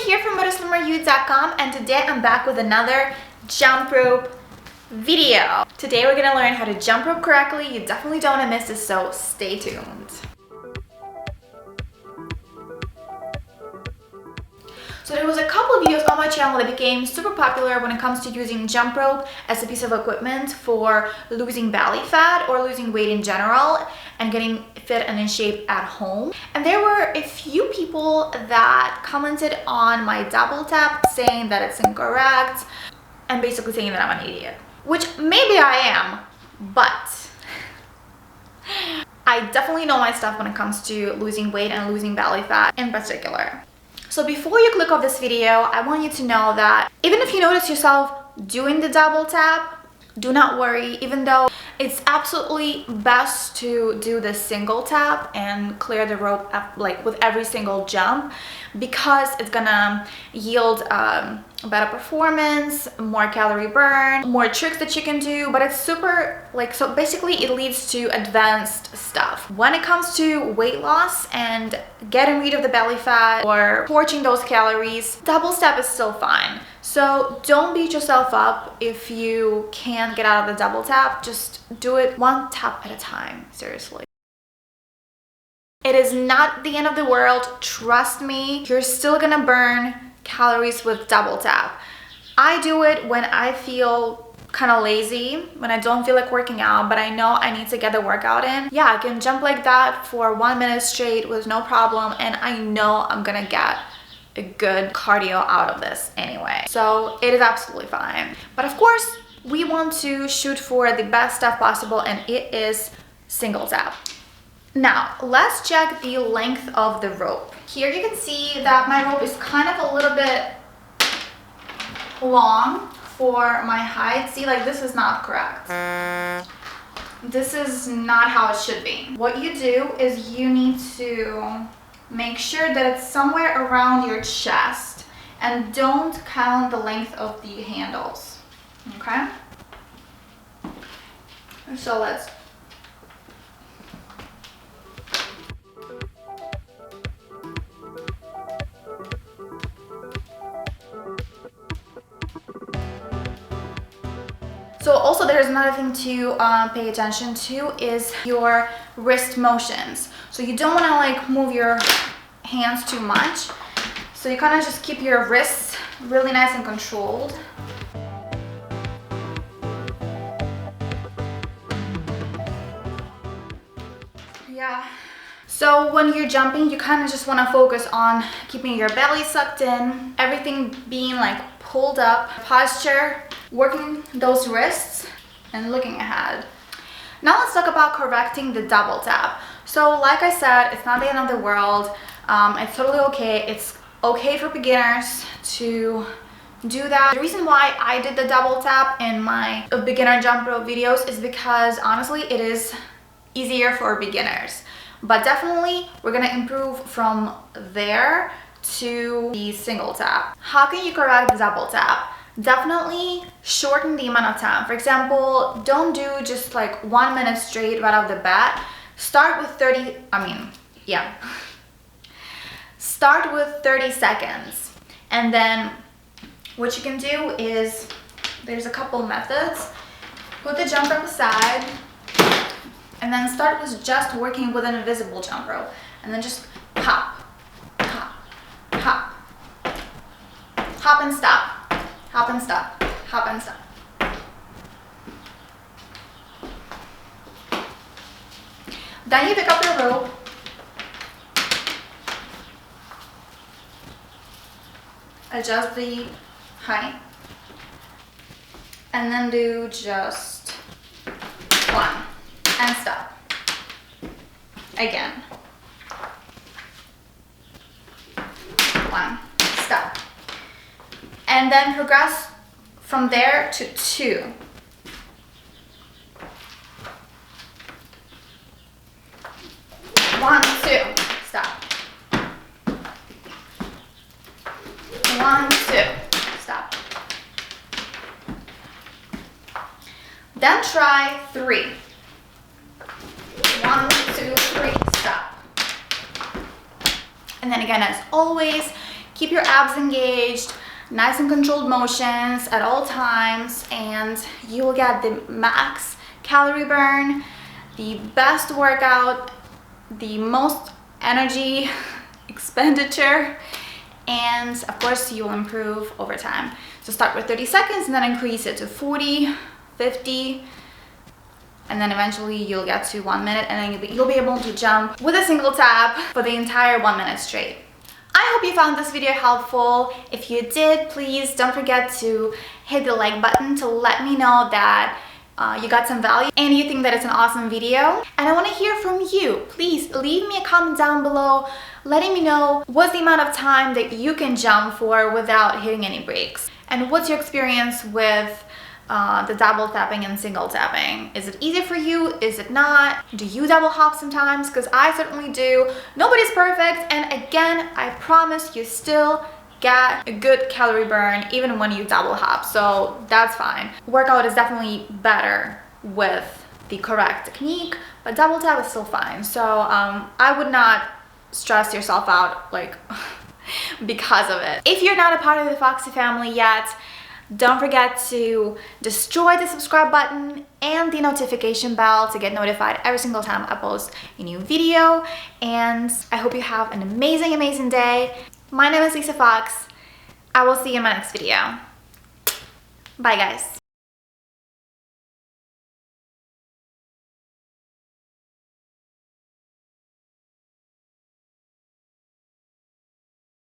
here from MotiveSlimmerU.com, and today I'm back with another jump rope video. Today we're gonna learn how to jump rope correctly. You definitely don't want to miss this, so stay tuned. So there was a couple of videos on my channel that became super popular when it comes to using jump rope as a piece of equipment for losing belly fat or losing weight in general and getting fit and in shape at home. And there were a few people that commented on my double tap saying that it's incorrect and basically saying that I'm an idiot, which maybe I am, but I definitely know my stuff when it comes to losing weight and losing belly fat in particular. So before you click off this video, I want you to know that even if you notice yourself doing the double tap, do not worry, even though it's absolutely best to do the single tap and clear the rope like with every single jump, because it's gonna yield better performance, more calorie burn, more tricks that you can do, but it's super so basically it leads to advanced stuff. When it comes to weight loss and getting rid of the belly fat or torching those calories, double step is still fine. So don't beat yourself up if you can't get out of the double tap. Just do it one tap at a time, seriously. It is not the end of the world, trust me. You're still gonna burn calories with double tap. I do it when I feel kind of lazy, when I don't feel like working out, but I know I need to get the workout in. Yeah, I can jump like that for 1 minute straight with no problem, and I know I'm gonna get a good cardio out of this anyway. So it is absolutely fine. But of course, we want to shoot for the best stuff possible, and it is single tap. Now, let's check the length of the rope. Here you can see that my rope is kind of a little bit long for my height. See, like this is not correct. This is not how it should be. What you do is you need to make sure that it's somewhere around your chest and don't count the length of the handles, okay? So let's So also there's another thing to pay attention to is your wrist motions. So you don't want to like move your hands too much. So you kind of just keep your wrists really nice and controlled. Yeah. So when you're jumping, you kind of just want to focus on keeping your belly sucked in, everything being like pulled up, posture, working those wrists and looking ahead. Now let's talk about correcting the double tap. So like I said, it's not the end of the world. It's totally okay. It's okay for beginners to do that. The reason why I did the double tap in my beginner jump rope videos is because honestly, it is easier for beginners. But definitely we're gonna improve from there to the single tap. How can you correct the double tap? Definitely shorten the amount of time. For example, don't do just like 1 minute straight right off the bat. Start with 30 seconds. And then what you can do is, there's a couple methods. Put the jump rope aside and then start with just working with an invisible jump rope. And then just hop, hop, hop, hop and stop. Hop and stop, hop and stop. Then you pick up your rope, adjust the height, and then do just one and stop. Again. One, stop. And then progress from there to 2. One, 2, stop. 1, 2, stop. Then try 3. 1, 2, 3, stop. And then again, as always, Keep your abs engaged, nice and controlled motions at all times, and you will get the max calorie burn, the best workout, the most energy expenditure, and of course you will improve over time. So start with 30 seconds and then increase it to 40, 50, and then eventually you'll get to 1 minute, and then you'll be able to jump with a single tap for the entire 1 minute straight. I hope you found this video helpful. If you did, please don't forget to hit the like button to let me know that you got some value and you think that it's an awesome video. And I want to hear from you. Please leave me a comment down below letting me know what's the amount of time that you can jump for without hitting any breaks. And what's your experience with the double tapping and single tapping? Is it easy for you? Is it not? Do you double hop sometimes? Because I certainly do. Nobody's perfect, and again, I promise you still get a good calorie burn even when you double hop, so that's fine. Workout is definitely better with the correct technique, but double tap is still fine. So I would not stress yourself out like because of it. If you're not a part of the Foxy family yet, don't forget to destroy the subscribe button and the notification bell to get notified every single time I post a new video. And I hope you have an amazing, amazing day. My name is Lisa Fox. I will see you in my next video. Bye, guys.